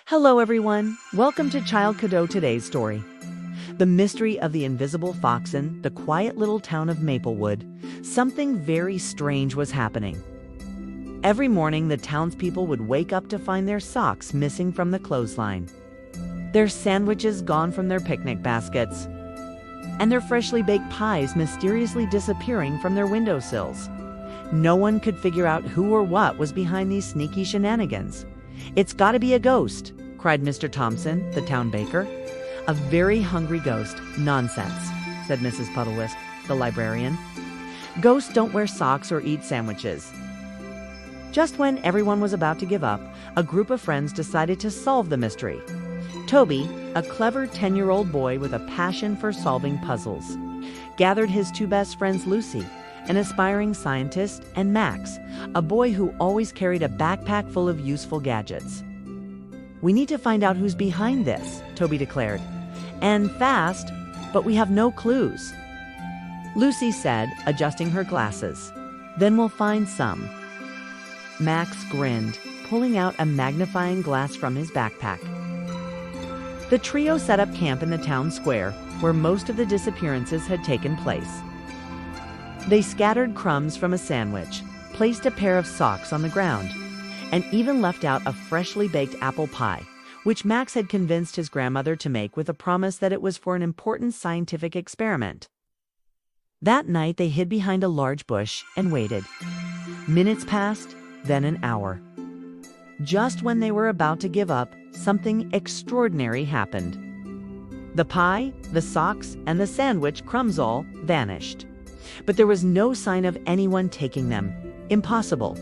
Hello everyone, welcome to ChildKiddo today's story. The mystery of the invisible fox in the quiet little town of Maplewood. Something very strange was happening. Every morning the townspeople would wake up to find their socks missing from the clothesline, their sandwiches gone from their picnic baskets, and their freshly baked pies mysteriously disappearing from their windowsills. No one could figure out who or what was behind these sneaky shenanigans. "It's gotta be a ghost," cried Mr. Thompson, the town baker. "A very hungry ghost." "Nonsense," said Mrs. Puddlewisk, the librarian. "Ghosts don't wear socks or eat sandwiches." Just when everyone was about to give up, a group of friends decided to solve the mystery. Toby, a clever 10-year-old boy with a passion for solving puzzles, gathered his two best friends, Lucy, an aspiring scientist, and Max, a boy who always carried a backpack full of useful gadgets. "We need to find out who's behind this," Toby declared. "And fast, but we have no clues," Lucy said, adjusting her glasses. "Then we'll find some." Max grinned, pulling out a magnifying glass from his backpack. The trio set up camp in the town square, where most of the disappearances had taken place. They scattered crumbs from a sandwich, placed a pair of socks on the ground, and even left out a freshly baked apple pie, which Max had convinced his grandmother to make with a promise that it was for an important scientific experiment. That night they hid behind a large bush and waited. Minutes passed, then an hour. Just when they were about to give up, something extraordinary happened. The pie, the socks, and the sandwich crumbs all vanished. But there was no sign of anyone taking them. Impossible.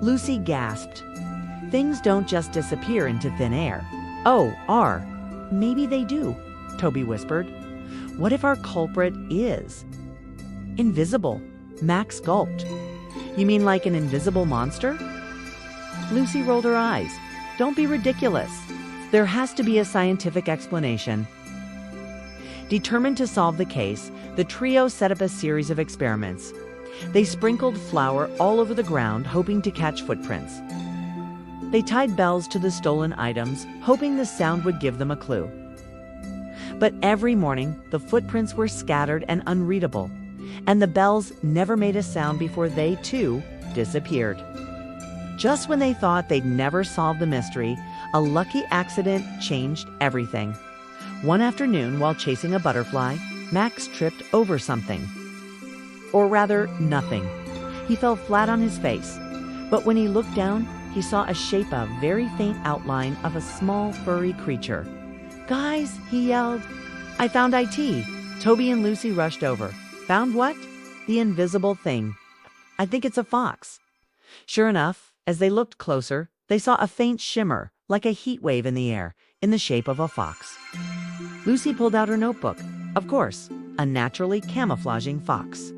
Lucy gasped. "Things don't just disappear into thin air." Maybe they do," Toby whispered. "What if our culprit is invisible?" Max gulped. "You mean like an invisible monster?" Lucy rolled her eyes. "Don't be ridiculous. There has to be a scientific explanation." Determined to solve the case, the trio set up a series of experiments. They sprinkled flour all over the ground, hoping to catch footprints. They tied bells to the stolen items, hoping the sound would give them a clue. But every morning, the footprints were scattered and unreadable, and the bells never made a sound before they, too, disappeared. Just when they thought they'd never solve the mystery, a lucky accident changed everything. One afternoon, while chasing a butterfly, Max tripped over something. Or rather, nothing. He fell flat on his face. But when he looked down, he saw a shape, a very faint outline of a small, furry creature. "Guys," he yelled, "I found IT." Toby and Lucy rushed over. "Found what?" "The invisible thing. I think it's a fox." Sure enough, as they looked closer, they saw a faint shimmer, like a heat wave in the air, in the shape of a fox. Lucy pulled out her notebook. Of course, a naturally camouflaging fox.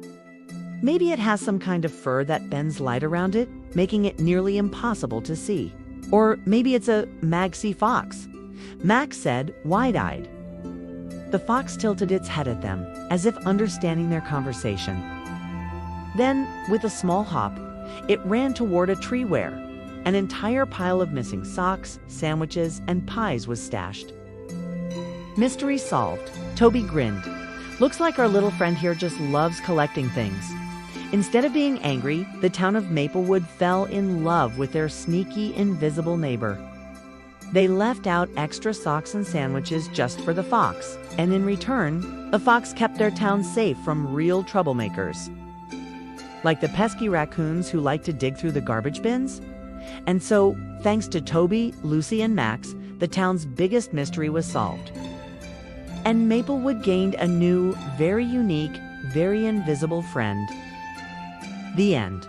Maybe it has some kind of fur that bends light around it, making it nearly impossible to see. Or maybe it's a Magsy fox, Max said, wide-eyed. The fox tilted its head at them, as if understanding their conversation. Then, with a small hop, it ran toward a tree where an entire pile of missing socks, sandwiches, and pies was stashed. Mystery solved. Toby grinned. "Looks like our little friend here just loves collecting things." Instead of being angry, the town of Maplewood fell in love with their sneaky, invisible neighbor. They left out extra socks and sandwiches just for the fox, and in return, the fox kept their town safe from real troublemakers, like the pesky raccoons who like to dig through the garbage bins. And so, thanks to Toby, Lucy, and Max, the town's biggest mystery was solved. And Maplewood gained a new, very unique, very invisible friend. The end.